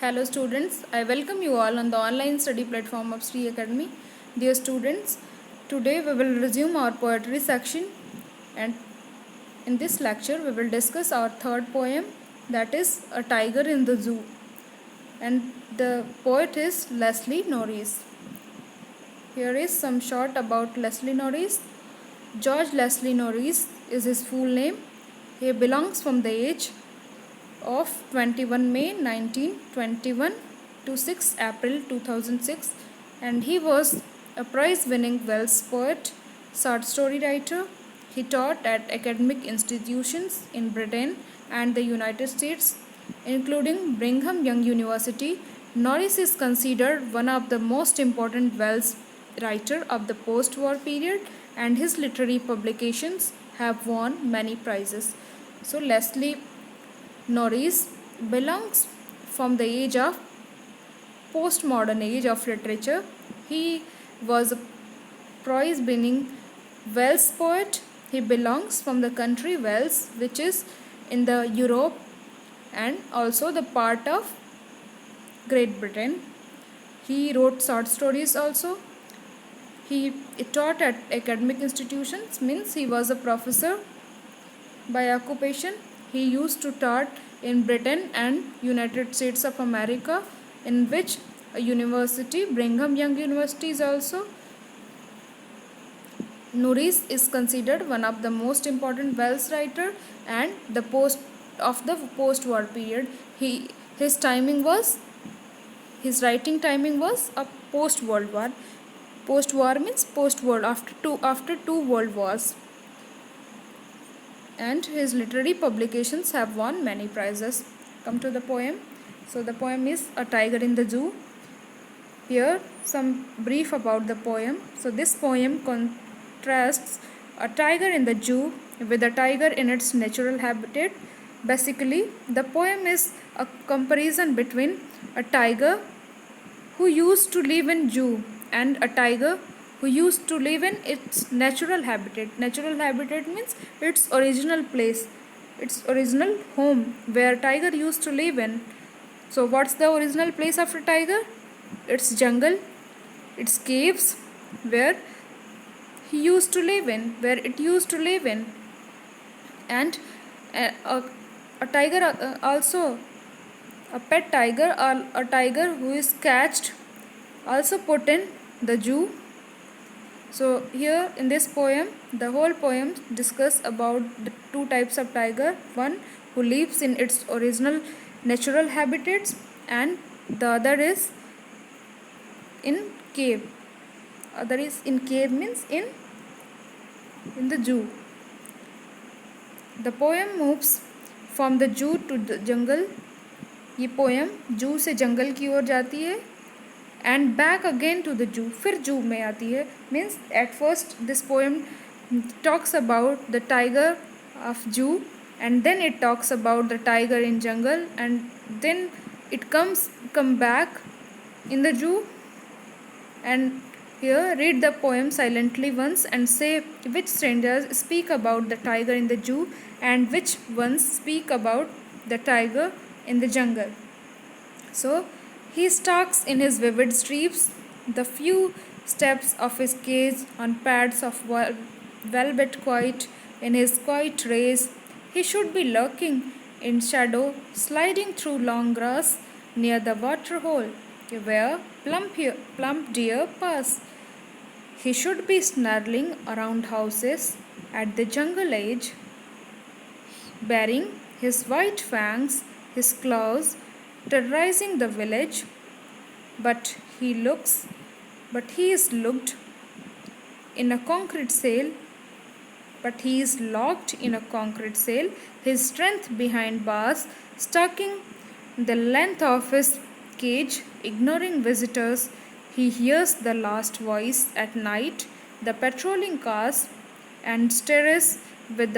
Hello students, I welcome you all on the online study platform of Sri Academy. Dear students, today we will resume our poetry section, and in this lecture we will discuss our third poem, that is A Tiger in the Zoo, and the poet is Leslie Norris. Here is some short about Leslie Norris. George Leslie Norris is his full name. He belongs from the age of 21 May 1921 to 6 April 2006, and he was a prize-winning Welsh poet, short story writer. He taught at academic institutions in Britain and the United States, including Brigham Young University. Norris is considered one of the most important Welsh writer of the post-war period, and his literary publications have won many prizes. So Leslie Norris belongs from the age of postmodern age of literature. He was a prize-winning Welsh poet. He belongs from the country Wales, which is in the Europe and also the part of Great Britain. He wrote short stories also. He taught at academic institutions, means he was a professor by occupation. He used to taught in Britain and United States of America, in which a university, Brigham Young University, is also. Norris is considered one of the most important Welsh writer and the post-war period. His writing timing was a post-World War. Post-war means post-world, after two world wars. And his literary publications have won many prizes. Come to the poem. So the poem is A Tiger in the Zoo. Here some brief about the poem. So this poem contrasts a tiger in the zoo with a tiger in its natural habitat. Basically, the poem is a comparison between a tiger who used to live in zoo and a tiger who used to live in its natural habitat. Natural habitat means its original place, its original home where tiger used to live in. So what's the original place of a tiger? It's jungle, it's caves where he used to live in, where it used to live in. And a tiger also, a pet tiger or a tiger who is catched, also put in the zoo. So here in this poem, the whole poem discuss about the two types of tiger. One who lives in its original natural habitats, and the other is in cave. Other is in cave means in the zoo. The poem moves from the zoo to the jungle. ये poem zoo से जंगल की ओर जाती है and back again to the zoo, फिर zoo में आती है. Means at first this poem talks about the tiger of zoo, and then it talks about the tiger in jungle, and then it come back in the zoo. And here read the poem silently once and say which strangers speak about the tiger in the zoo and which ones speak about the tiger in the jungle. So he stalks in his vivid streaks the few steps of his cage on pads of velvet quiet. In his quiet race he should be lurking in shadow, sliding through long grass near the water hole where plump deer pass. He should be snarling around houses at the jungle edge, baring his white fangs, his claws, terrorizing the village. But he is locked in a concrete cell. His strength behind bars, stalking the length of his cage, ignoring visitors. He hears the last voice at night, the patrolling cars, and stares with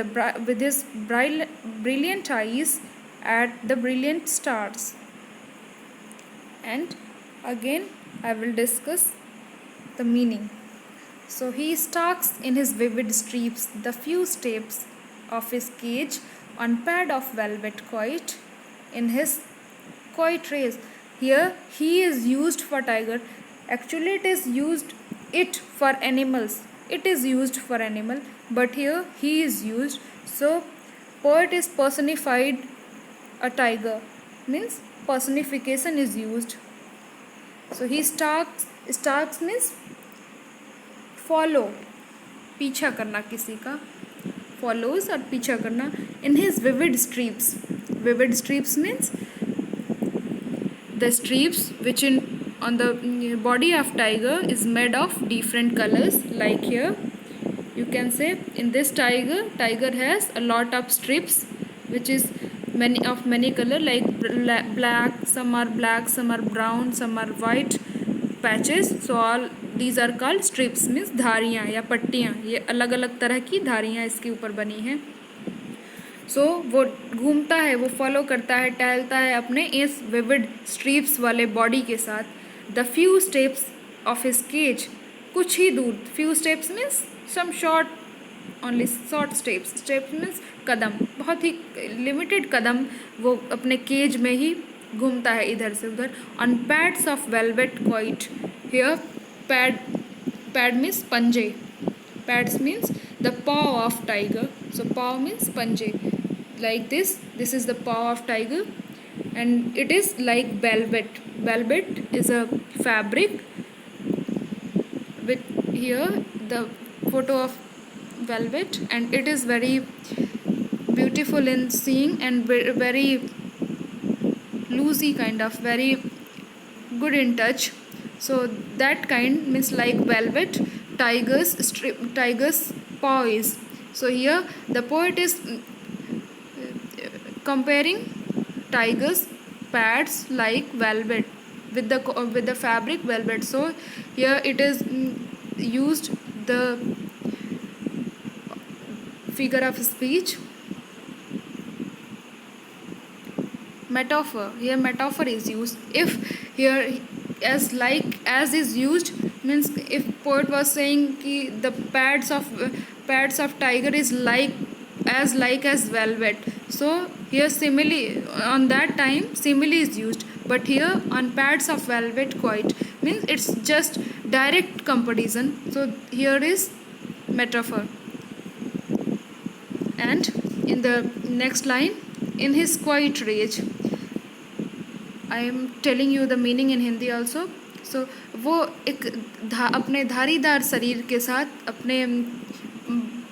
his brilliant eyes at the brilliant stars. And again I will discuss the meaning. So he stalks in his vivid streaks the few steps of his cage on pad of velvet quiet. In his quiet race, Here he is used for tiger. Actually it is used it for animals. It is used for animal, but here he is used. So poet is personified a tiger, means personification is used. So he stalks means follow, पीछा करना किसी का, follows और पीछा करना. In his vivid streaks means the streaks which on the body of tiger is made of different colors. Like here you can say in this tiger has a lot of strips which is many color, like black, some are black, some are brown, some are white patches. So all these are called strips, means धारियाँ या पट्टियाँ. ये अलग अलग तरह की धारियाँ इसके ऊपर बनी हैं. सो वो घूमता है, वो फॉलो करता है, टहलता है अपने इस विविड स्ट्रीप्स वाले बॉडी के साथ. The few steps of his cage, कुछ ही दूर. Few steps means some short, only short steps means कदम, बहुत ही लिमिटेड कदम वो अपने केज में ही घूमता है इधर से उधर. On pads of velvet quiet, here pad means पंजे. Pads means the paw of tiger. So paw means पंजे. Like this is the paw of tiger, and it is like velvet. Velvet is a fabric with here the photo of velvet, and it is very beautiful in seeing and very loosey kind of, very good in touch. So that kind means like velvet, tiger's paw is. So here the poet is comparing tiger's pads like velvet with the fabric velvet. So here it is used the figure of speech, metaphor. Here metaphor is used. If here as is used means if poet was saying ki the pads of tiger is like as velvet, so here simile, on that time simile is used. But here on pads of velvet quite means it's just direct comparison. So here is metaphor. And in the next line, in his quiet rage, I am telling you the meaning in Hindi also. So वो एक अपने धारीदार शरीर के साथ, अपने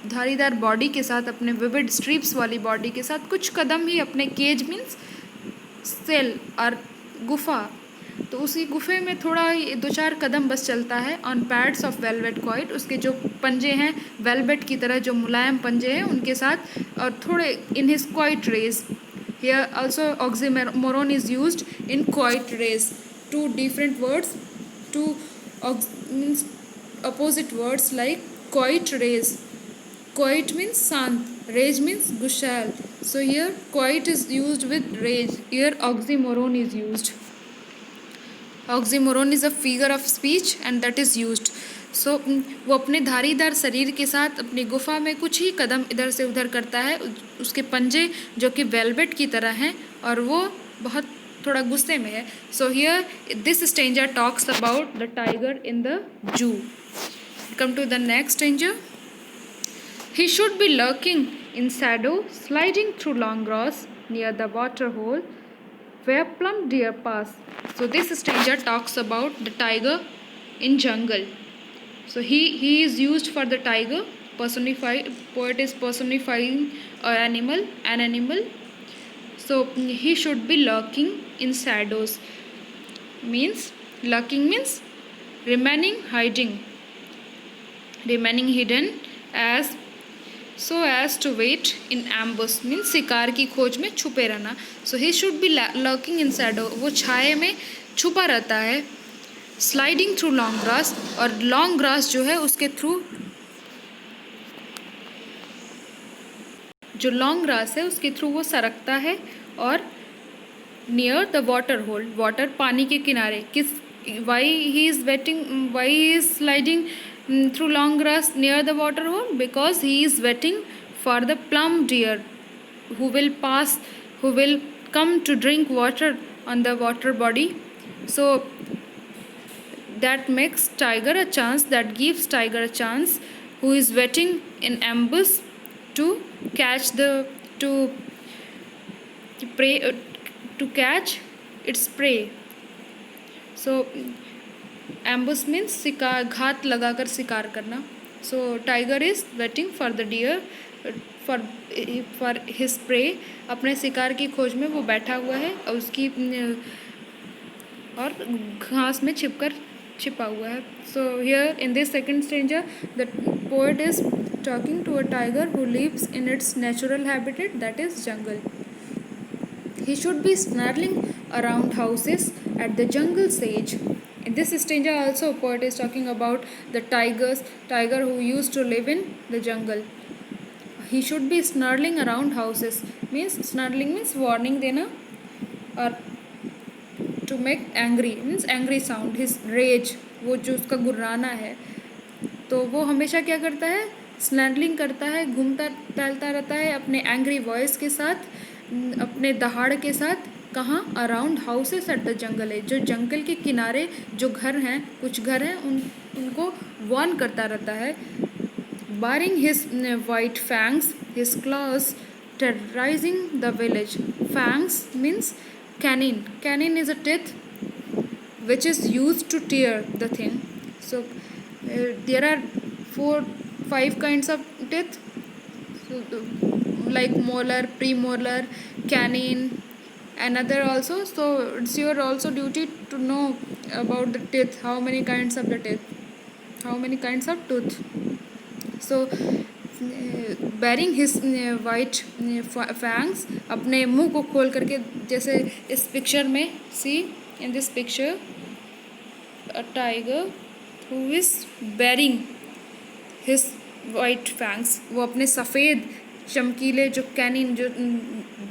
धारीदार body के साथ, अपने विविड स्ट्रिप्स वाली बॉडी के साथ कुछ कदम ही अपने केज मीन्स सेल और गुफा, तो उसी गुफे में थोड़ा 2-4 कदम बस चलता है. On pads of velvet quite, उसके जो पंजे हैं वेलवेट की तरह, जो मुलायम पंजे हैं उनके साथ, और थोड़े in his quiet rage. Here also oxymoron is used in quiet rage. Two different words, two means opposite words like quiet raise. Quiet means sant, rage means gushal. So here quiet is used with rage. Here oxymoron is used. Oxymoron is a figure of speech and that is used. So वो अपने धारीदार शरीर के साथ अपनी गुफा में कुछ ही कदम इधर से उधर करता है. उसके पंजे जो कि वेलवेट की तरह हैं और वो बहुत थोड़ा गुस्से में है. So here this stranger talks about the tiger in the zoo. Come to the next stranger. He should be lurking in shadow, sliding through long grass near the water hole where plum deer pass. So this stranger talks about the tiger in jungle. So he is used for the tiger. Poet is personifying an animal. So he should be lurking in shadows. Means lurking means remaining hidden as so as to wait in ambush, means शिकार की खोज में छुपे रहना. So he should be lurking in shadow, वो छाए में छुपा रहता है. स्लाइडिंग थ्रू लॉन्ग ग्रास, और लॉन्ग ग्रास जो है उसके थ्रू, जो लॉन्ग ग्रास है उसके थ्रू वो सरकता है. और near the water hole, water पानी के किनारे. Why he is sliding through long grass near the water hole? Because he is waiting for the plum deer who will come to drink water on the water body. So that makes tiger a chance, that gives tiger a chance, who is waiting in ambush to catch the to prey to catch its prey. So ambush means शिकार, घात लगाकर शिकार करना. So tiger is waiting for the deer, for his prey. अपने शिकार की खोज में वो बैठा हुआ है और उसकी और घास में छिपा हुआ है. So here in this second stanza the poet is talking to a tiger who lives in its natural habitat, that is jungle. He should be snarling around houses at the jungle's edge. In this stanza also poet is talking about the tiger who used to live in the jungle. He should be snarling around houses, means snarling means warning देना, or to make angry means angry sound. His rage, वो जो उसका गुर्राना है, तो वो हमेशा क्या करता है, स्नैडलिंग करता है, घूमता टहलता रहता है अपने एंग्री वॉइस के साथ, अपने दहाड़ के साथ. कहाँ, around houses at the jungle है, जो जंगल के किनारे जो घर हैं, कुछ घर हैं, उनको वार्न करता रहता है. Baring his white fangs, his claws terrorizing the village. Fangs means canine. Canine is a teeth which is used to tear the thing. So there are 4-5 kinds of teeth, so, like molar, premolar, canine, another also. So it's your also duty to know about the teeth, how many kinds of the teeth, how many kinds of tooth. So bearing his white fangs, अपने मुंह को खोल करके, जैसे इस picture में, see in this picture a tiger who is bearing his white fangs, वो अपने सफ़ेद चमकीले जो कैनिन, जो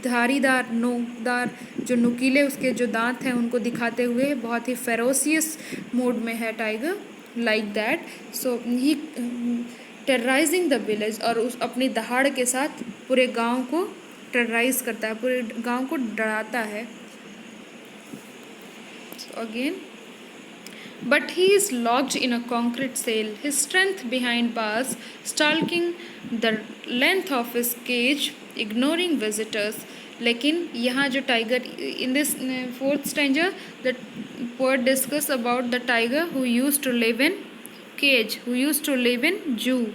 धारीदार नोकदार जो नुकीले उसके जो दांत हैं, उनको दिखाते हुए बहुत ही फेरोसियस मोड में है tiger, like that. So he terrorising the village, और उस अपनी दहाड़ के साथ पूरे गांव को टेरराइज करता है, पूरे गांव को डराता है. Again, but he is locked in a concrete cell, his strength behind bars, stalking the length of his cage, ignoring visitors. लेकिन यहाँ जो tiger, in this fourth stanza the poet discuss about the tiger who used to live in cage, who used to live in zoo.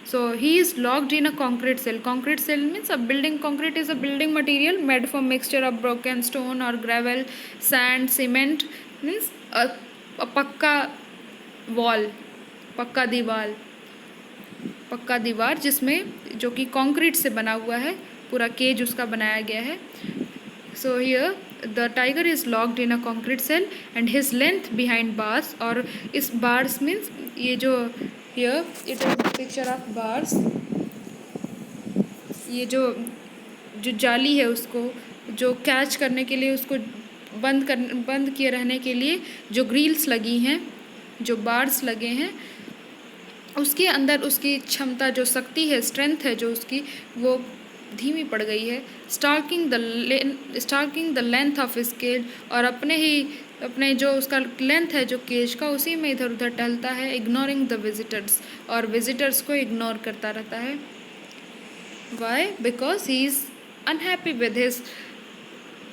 So he is locked in a concrete cell. Concrete cell means a building. Concrete is a building material made from mixture of broken stone or gravel, sand, cement. Means a पक्का wall, पक्का दीवार जिसमें, जो कि concrete से बना हुआ है, पूरा केज उसका बनाया गया है. So here the tiger is locked in a concrete cell and his length behind bars. और इस बार्स मीन्स ये जो here it is picture of bars, ये जो जाली है, उसको जो कैच करने के लिए, उसको बंद किए रहने के लिए जो ग्रिल्स लगी हैं, जो बार्स लगे हैं, उसके अंदर उसकी क्षमता, जो शक्ति है, स्ट्रेंथ है जो उसकी, वो धीमी पड़ गई है. Stalking the length of his cage, और अपने जो उसका लेंथ है जो केज का, उसी में इधर उधर टहलता है. इग्नोरिंग द विजिटर्स, और विजिटर्स को इग्नोर करता रहता है. Why? Because he is unhappy with his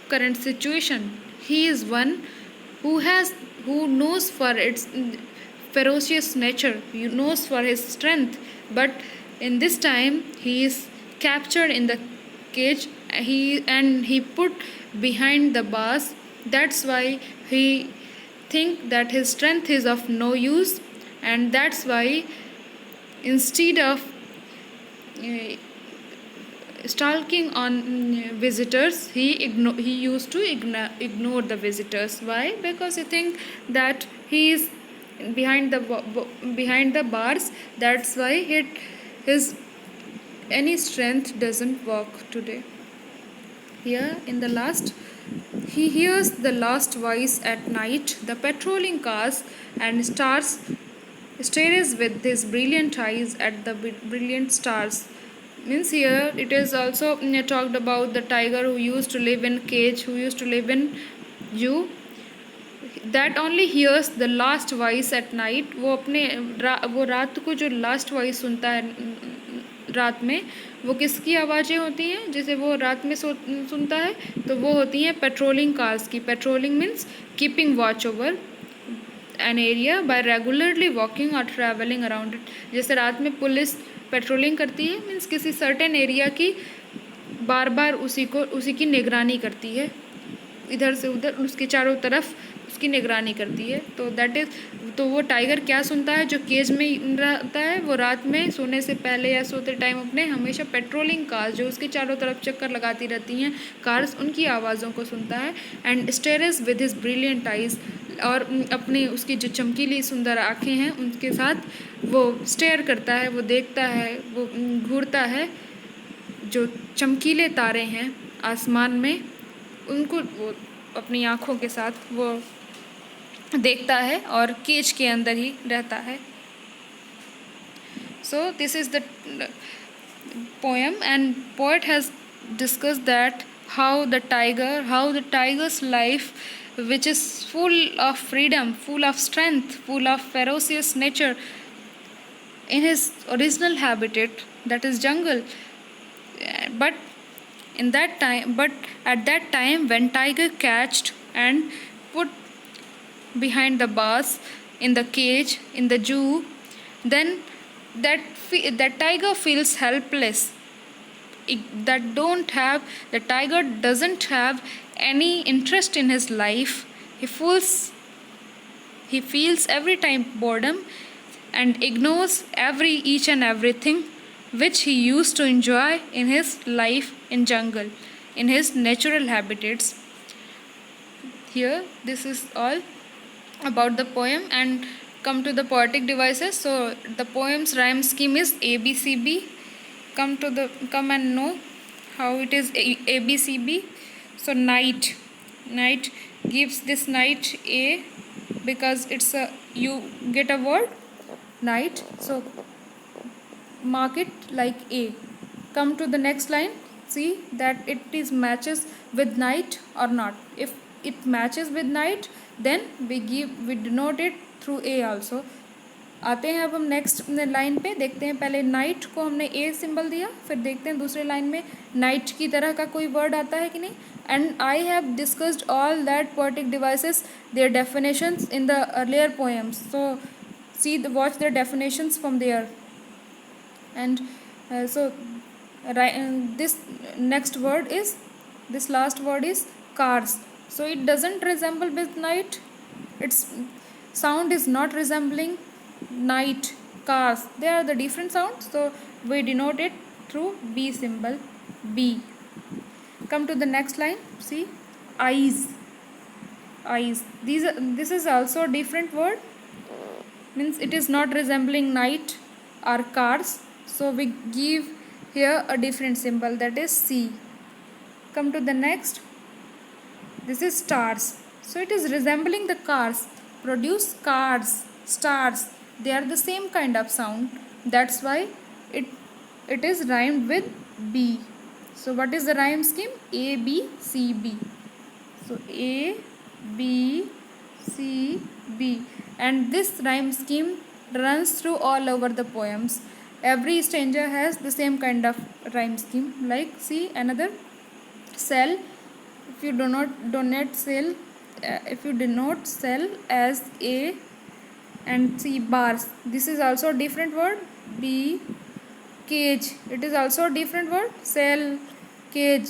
current situation. He is one who knows for its ferocious nature, he knows for his strength, but in this time he is captured in the cage, he put behind the bars. That's why he think that his strength is of no use, and that's why instead of stalking on visitors, he used to ignore the visitors. Why? Because he think that he is behind the bars. That's why his any strength doesn't work today. Here in the last, he hears the last voice at night, the patrolling cars and stars stares with his brilliant eyes at the brilliant stars. Means here it is also talked about the tiger who used to live in cage, who used to live in zoo. That only hears the last voice at night, वो अपने वो रात को जो last voice सुनता है रात में, वो किसकी आवाज़ें होती हैं जैसे वो रात में सुनता है, तो वो होती हैं पेट्रोलिंग कार्स की। Patrolling means keeping watch over an area bye regularly walking और ट्रैवलिंग अराउंड इट। जैसे रात में पुलिस पेट्रोलिंग करती है, मीन्स किसी सर्टेन एरिया की बार बार उसी की निगरानी करती है, इधर से उधर उसके चारों तरफ उसकी निगरानी करती है। तो दैट इज़, तो वो टाइगर क्या सुनता है जो केज में रहता है, वो रात में सोने से पहले या सोते टाइम अपने हमेशा पेट्रोलिंग कार्स जो उसके चारों तरफ चक्कर लगाती रहती हैं कार्स, उनकी आवाज़ों को सुनता है। And stairs with his brilliant eyes, और अपनी उसकी जो चमकीली सुंदर आँखें हैं उनके साथ वो स्टेयर करता है, वो देखता है, वो घूरता है जो चमकीले तारे हैं आसमान में, उनको वो अपनी आँखों के साथ वो देखता है और केज के अंदर ही रहता है। So this is the poem, and poet has discussed that how the tiger's life, which is full of freedom, full of strength, full of ferocious nature, in his original habitat, that is jungle, but at that time when tiger catched and put behind the bars in the cage in the zoo, then that tiger feels helpless. The tiger doesn't have any interest in his life. He feels every time boredom and ignores each and everything which he used to enjoy in his life in jungle, in his natural habitats. Here, this is all about the poem, and come to the poetic devices. So the poem's rhyme scheme is ABCB. Come and know how it is ABCB. So night gives this night A, because it's a, you get a word night, so mark it like A. Come to the next line, see that it is matches with night or not. If it matches with night, then we denote it through A also. आते हैं अब हम next line पे, देखते हैं पहले night को हमने ए सिंबल दिया, फिर देखते हैं दूसरे लाइन में नाइट की तरह का कोई वर्ड आता है कि नहीं. And I have discussed all that poetic devices, their definitions in the earlier poems. So see watch their definitions from there. And this next word is, this last word is cars. So it doesn't resemble with night, its sound is not resembling night. Cars, they are the different sounds, so we denote it through B symbol, B. Come to the next line, see eyes. This is also a different word, means it is not resembling night or cars, so we give here a different symbol, that is C. Come to the next, this is stars. So it is resembling the cars, produce cars, stars, they are the same kind of sound, that's why it is rhymed with B. So what is the rhyme scheme? A B C B. So A B C B, and this rhyme scheme runs through all over the poems. Every stanza has the same kind of rhyme scheme. Like, see another, sell. If you do not donate sell, if you denote sell as A, and see bars, this is also a different word, B. Cage, it is also a different word, sell, cage,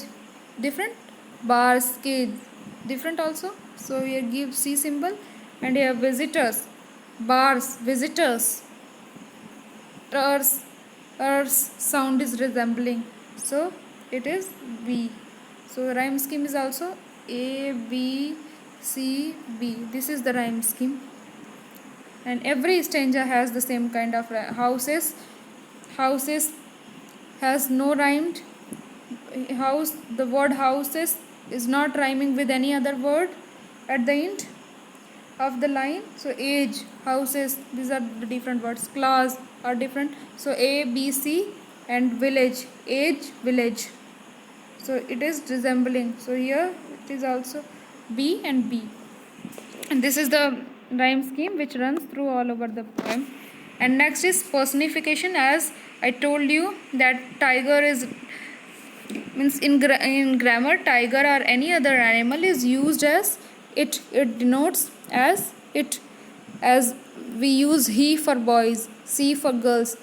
different, bars, cage, different also. So here give C symbol, and here visitors, bars, visitors, earth sound is resembling, so it is B. So the rhyme scheme is also A B C B. This is the rhyme scheme, and every stanza has the same kind of houses has no rhymed house. The word houses is not rhyming with any other word at the end of the line. So age, houses, these are the different words. Class are different, so A B C, and village, age, village, so it is resembling. So here it is also B and B. And this is the rhyme scheme which runs through all over the poem. And next is personification. As I told you that tiger is means in grammar, tiger or any other animal is used as it denotes as it, as we use he for boys, she for girls,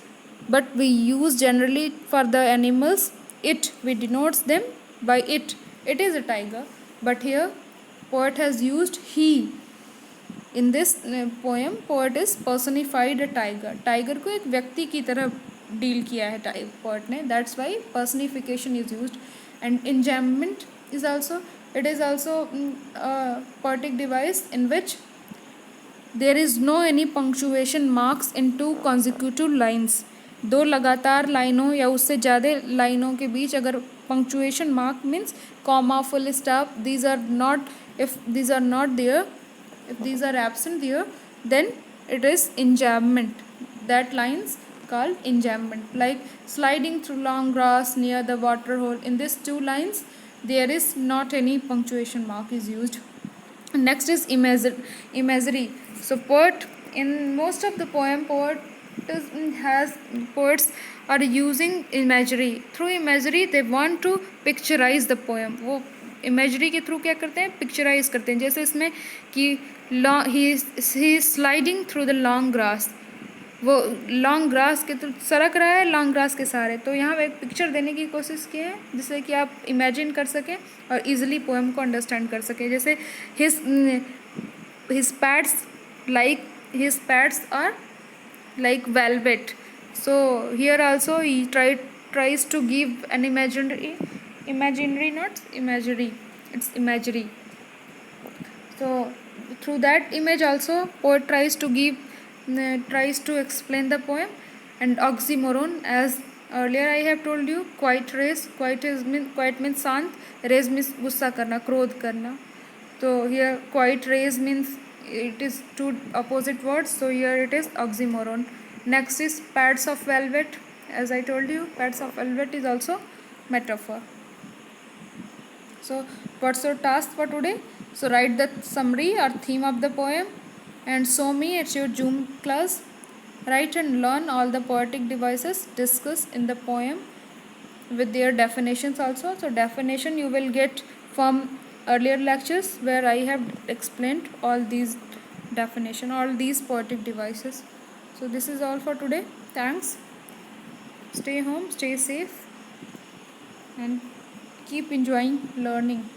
but we use generally for the animals it, we denotes them by it. It is a tiger, but here poet has used he. In this poem poet is personified a tiger. Tiger को एक व्यक्ति की तरह deal किया है poet ने. That's why personification is used. And enjambment is also, it is also a poetic device in which there is no any punctuation marks in two consecutive lines. दो लगातार लाइनों या उससे ज़्यादा लाइनों के बीच अगर punctuation mark means comma, full stop, these are not, if these are not there, if these are absent there, then it is enjambment. That lines called enjambment. Like sliding through long grass near the water hole. In these two lines there is not any punctuation mark is used. Next is imagery. So poet, in most of the poem, poets are using imagery. Through imagery they want to picturize the poem. वो imagery के through क्या करते हैं, picturize करते हैं. जैसे इसमें कि he is sliding through the long grass, वो लॉन्ग ग्रास के थ्रू सरक रहा है, लॉन्ग ग्रास के सहारे. तो यहाँ एक पिक्चर देने की कोशिश की है जिससे कि आप इमेजिन कर सकें और इजीली पोएम को अंडरस्टैंड कर सकें. जैसे his pads are like velvet. So here also he tries to give an imaginary, not imagery, it's imagery. So through that image also poet tries to explain the poem. And oxymoron, as earlier I have told you, quiet means शांत, raise means गुस्सा करना, क्रोध करना. So here quiet raise means it is two opposite words, so here it is oxymoron. Next is pads of velvet. As I told you, pads of velvet is also metaphor. So what's your task for today? So write the summary or theme of the poem and show me at your Zoom class. Write and learn all the poetic devices discussed in the poem with their definitions also. So definition you will get from earlier lectures where I have explained all these definition, all these poetic devices. So this is all for today. Thanks. Stay home, stay safe, and keep enjoying learning.